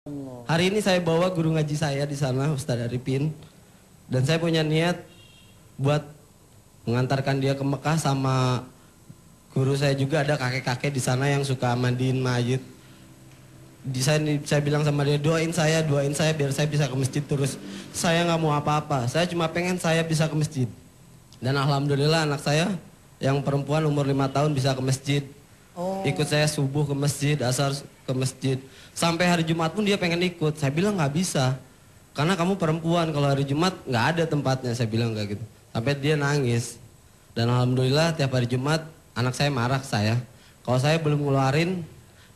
Allah. Hari ini saya bawa guru ngaji saya di sana, Ustadz Arifin. Dan saya punya niat buat mengantarkan dia ke Mekah, sama guru saya juga ada kakek-kakek di sana yang suka mandiin mayit. Saya bilang sama dia, doain saya biar saya bisa ke masjid terus. Saya nggak mau apa-apa, saya cuma pengen saya bisa ke masjid. Dan alhamdulillah anak saya yang perempuan umur 5 tahun bisa ke masjid. Ikut saya subuh ke masjid, asar ke masjid. Sampai hari Jumat pun dia pengen ikut. Saya bilang nggak bisa. Karena kamu perempuan, kalau hari Jumat nggak ada tempatnya, saya bilang kayak gitu. Sampai dia nangis. Dan alhamdulillah tiap hari Jumat anak saya marah ke saya. Kalau saya belum ngeluarin,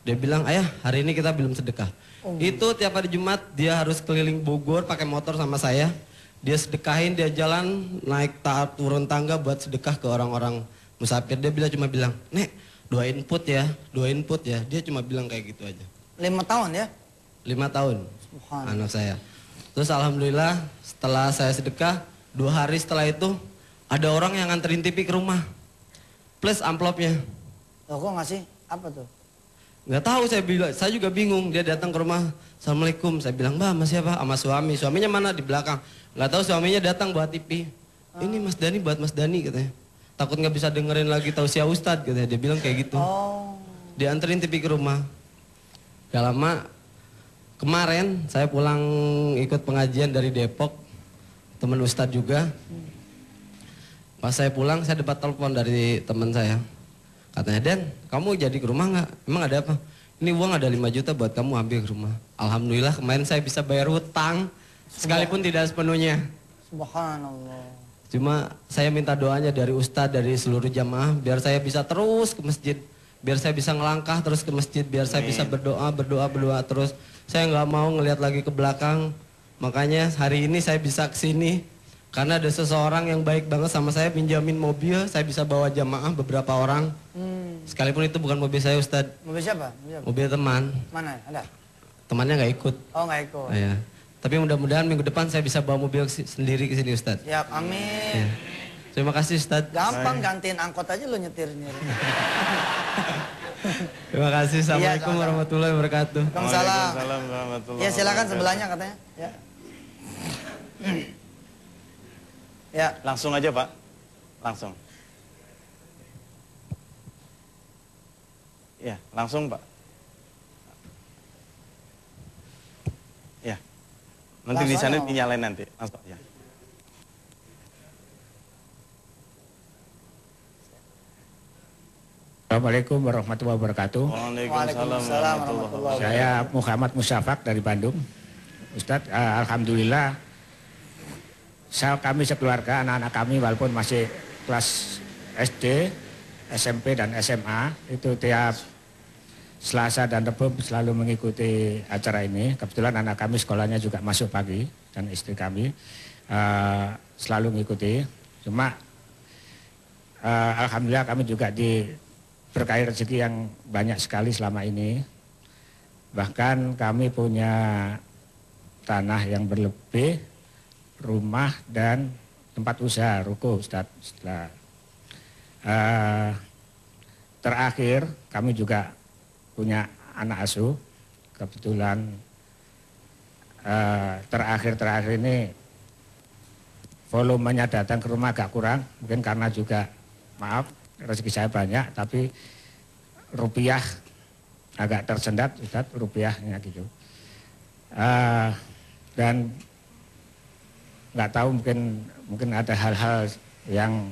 dia bilang, ayah hari ini kita belum sedekah. Itu tiap hari Jumat dia harus keliling Bogor pakai motor sama saya. Dia sedekahin, dia jalan naik turun tangga buat sedekah ke orang-orang musafir. Dia cuma bilang, Nek, doain put ya. Dia cuma bilang kayak gitu aja. 5 tahun ya? 5 tahun anak saya. Terus alhamdulillah setelah saya sedekah 2 hari setelah itu ada orang yang nganterin TV ke rumah plus amplopnya. Loh, kok ngasih apa tuh? Nggak tahu, saya juga bingung. Dia datang ke rumah, assalamualaikum. Saya bilang, mbak sama siapa? Sama suami. Suaminya mana? Di belakang. Nggak tahu suaminya datang bawa TV. Ini Mas Dani, buat Mas Dani katanya. Takut nggak bisa dengerin lagi tausiah Ustadz katanya. Dia bilang kayak gitu. Dia anterin TV ke rumah. Gak lama kemarin saya pulang ikut pengajian dari Depok, teman Ustadz juga. Pas saya pulang saya dapat telepon dari teman saya. Katanya, Den, kamu jadi ke rumah nggak? Emang ada apa? Ini uang ada 5 juta buat kamu ambil ke rumah. Alhamdulillah kemarin saya bisa bayar hutang sekalipun tidak sepenuhnya. Subhanallah. Cuma saya minta doanya dari Ustadz, dari seluruh jamaah biar saya bisa terus ke masjid. Biar saya bisa ngelangkah terus ke masjid, biar saya bisa berdoa terus. Saya nggak mau ngelihat lagi ke belakang. Makanya hari ini saya bisa kesini karena ada seseorang yang baik banget sama saya, pinjamin mobil, saya bisa bawa jamaah beberapa orang. Sekalipun itu bukan mobil saya, Ustadz. Mobil siapa? Mobil teman. Mana? Ada? Temannya nggak ikut. Oh, nggak ikut. Ya. Tapi mudah-mudahan minggu depan saya bisa bawa mobil sendiri ke sini, Ustadz. Siap, amin. Ya. Terima kasih, Ustadz. Gampang, gantiin angkot aja lo nyetir-nyetir. Terima kasih. Assalamualaikum warahmatullahi wabarakatuh. Waalaikumsalam. Warahmatullahi Ya, silakan wabarakatuh. sebelahnya katanya. Ya. Ya. Langsung aja, Pak. Langsung. Ya, langsung, Pak. Ya. Nanti di sana dinyalain nanti. Langsung ya. Assalamualaikum warahmatullahi wabarakatuh. Waalaikumsalam warahmatullahi wabarakatuh. Saya Muhammad Musafak dari Bandung. Ustadz, alhamdulillah kami sekeluarga, anak-anak kami walaupun masih kelas SD, SMP dan SMA, itu tiap Selasa dan Rabu selalu mengikuti acara ini. Kebetulan anak kami sekolahnya juga masuk pagi dan istri kami selalu mengikuti. Cuma alhamdulillah kami juga berkahi rezeki yang banyak sekali selama ini. Bahkan kami punya tanah yang berlebih, rumah dan tempat usaha, ruko, Ustadz. Terakhir kami juga punya anak asuh. Kebetulan terakhir ini volumenya datang ke rumah agak kurang, mungkin karena juga maaf rezeki saya banyak, tapi rupiah agak tersendat, Ustadz, rupiahnya gitu. Dan nggak tahu, mungkin ada hal-hal yang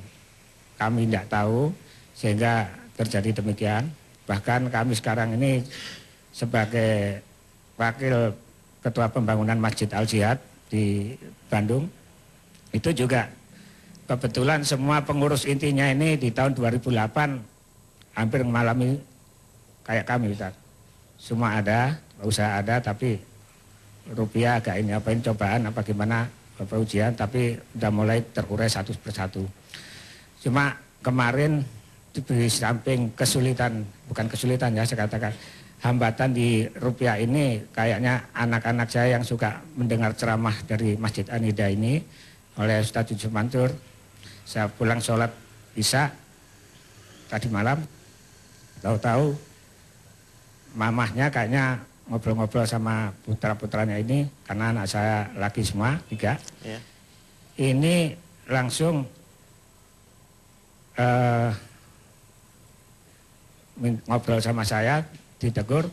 kami tidak tahu sehingga terjadi demikian. Bahkan kami sekarang ini sebagai wakil ketua pembangunan Masjid Al Jihad di Bandung, itu juga kebetulan semua pengurus intinya ini di tahun 2008 hampir mengalami kayak kami, Ustaz. Semua ada, usaha ada, tapi rupiah agak ini apain cobaan apa gimana beberapa ujian, tapi udah mulai terurai satu persatu. Cuma kemarin di samping kesulitan, bukan kesulitan ya saya katakan, hambatan di rupiah ini kayaknya anak-anak saya yang suka mendengar ceramah dari Masjid An-Nida ini oleh Ustadz Yusuf Mansur. Saya pulang sholat Isya tadi malam, tahu-tahu mamahnya kayaknya ngobrol-ngobrol sama putra-putranya ini, karena anak saya laki semua, 3. Ya. Ini langsung ngobrol sama saya, ditegur,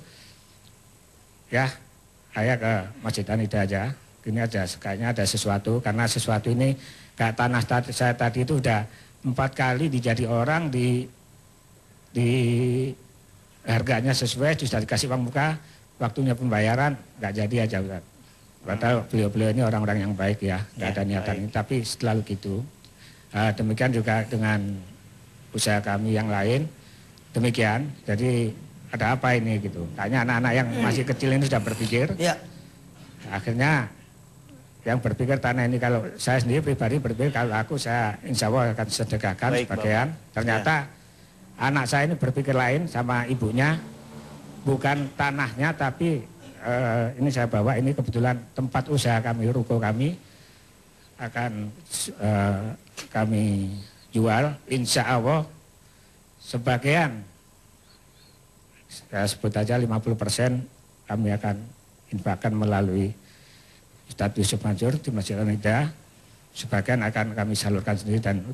ya, saya ke Masjid An-Nida aja. Ini kayaknya ada sesuatu, karena sesuatu ini kayak tanah saya tadi itu udah 4 kali dijadi orang, di harganya sesuai, sudah dikasih uang muka, waktunya pembayaran nggak jadi aja. Padahal beliau-beliau ini orang-orang yang baik ya, nggak ada niatan ini, tapi selalu gitu. Demikian juga dengan usaha kami yang lain, demikian. Jadi ada apa ini gitu. Kayaknya anak-anak yang masih kecil ini sudah berpikir. Ya. Akhirnya yang berpikir tanah ini, kalau saya sendiri pribadi berpikir kalau aku, saya insya Allah akan sedekahkan sebagian. Ternyata anak saya ini berpikir lain sama ibunya, bukan tanahnya tapi ini saya bawa, ini kebetulan tempat usaha kami, ruko kami akan kami jual, insya Allah sebagian, saya sebut aja 50% kami akan infakkan melalui Ustadz Yusuf Mansur di Masjid An-Nida, sebagian akan kami salurkan sendiri dan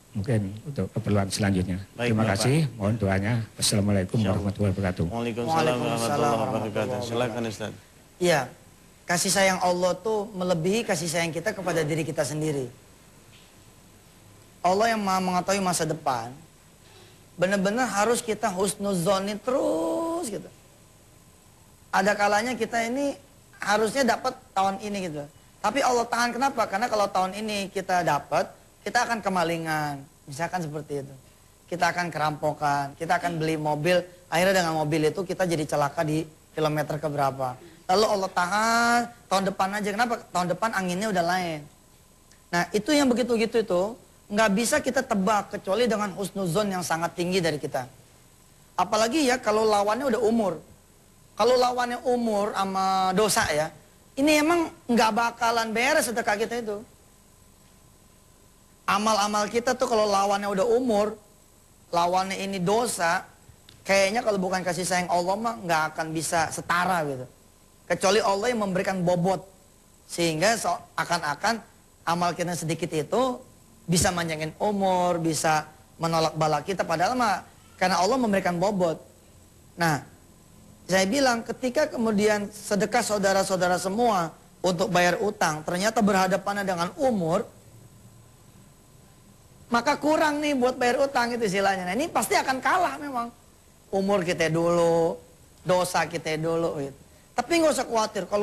mungkin untuk keperluan selanjutnya. Baik, Terima Bapak. kasih, mohon doanya. Wassalamualaikum warahmatullahi wabarakatuh. Waalaikumsalam warahmatullahi wabarakatuh. Silakan Ustaz. Iya, kasih sayang Allah tuh melebihi kasih sayang kita kepada diri kita sendiri. Allah yang maha mengetahui masa depan, benar-benar harus kita husnuzoni terus gitu. Ada kalanya kita ini harusnya dapat tahun ini gitu. Tapi Allah tahan, kenapa? Karena kalau tahun ini kita dapat, kita akan kemalingan. Misalkan seperti itu. Kita akan kerampokan, kita akan beli mobil, akhirnya dengan mobil itu kita jadi celaka di kilometer keberapa. Lalu Allah tahan, tahun depan aja. Kenapa? Tahun depan anginnya udah lain. Nah itu yang begitu-gitu itu, nggak bisa kita tebak kecuali dengan husnuzon yang sangat tinggi dari kita. Apalagi ya kalau lawannya udah umur. Kalau lawannya umur sama dosa ya, ini emang nggak bakalan beres sedekah kita itu. Amal-amal kita tuh kalau lawannya udah umur, lawannya ini dosa, kayaknya kalau bukan kasih sayang Allah mah nggak akan bisa setara gitu. Kecuali Allah yang memberikan bobot, sehingga akan-akan amal kita sedikit itu bisa manjangin umur, bisa menolak bala kita, padahal mah karena Allah memberikan bobot. Nah, saya bilang ketika kemudian sedekah saudara-saudara semua untuk bayar utang, ternyata berhadapannya dengan umur, maka kurang nih buat bayar utang itu istilahnya. Nah ini pasti akan kalah memang. Umur kita dulu, dosa kita dulu gitu. Tapi nggak usah khawatir, kalau